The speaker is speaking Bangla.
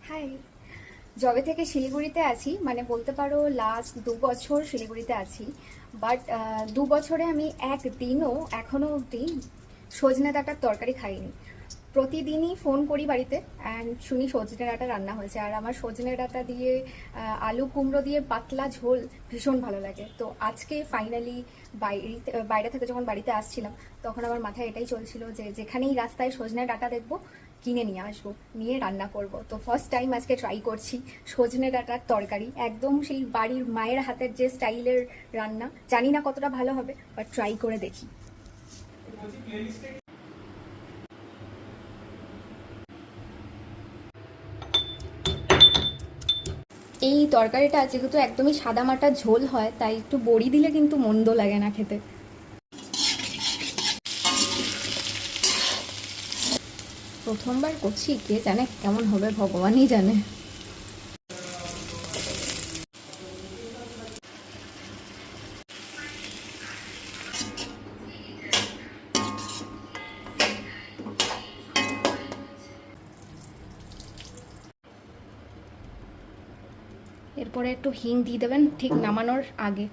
হাই। যবে থেকে শিলিগুড়িতে আছি, মানে বলতে পারো লাস্ট 2 বছর শিলিগুড়িতে আছি। বাট 2 বছরে আমি একদিনও এখনো অবধি সজনে ডাঁটার তরকারি খাইনি। প্রতিদিনই ফোন করি বাড়িতে অ্যান্ড শুনি সজনে ডাঁটা রান্না হয়েছে, আর আমার সজনে ডাঁটা দিয়ে আলু কুমড়ো দিয়ে পাতলা ঝোল ভীষণ ভালো লাগে। তো আজকে ফাইনালি বাইরে থেকে যখন বাড়িতে আসছিলাম, তখন আমার মাথায় এটাই চলছিল যে যেখানেই রাস্তায় সজনে ডাঁটা দেখবো কিনে নিয়ে আসবো, নিয়ে রান্না করব। তো ফার্স্ট টাইম আজকে ট্রাই করছি সজনে ডাঁটার তরকারি, একদম সেই বাড়ির মায়ের হাতের যে স্টাইলের রান্না। জানি না কতটা ভালো হবে, বাট ট্রাই করে দেখি। এই তরকারিটা যেহেতু একদমই সাদামাটা ঝোল হয়, তাই একটু বড়ি দিলে কিন্তু মন্দ লাগে না খেতে। প্রথমবার করছি, কে জানে কেমন হবে, ভগবানই জানে। এরপরে একটু হিং দিয়ে দেবেন ঠিক নামানোর আগে।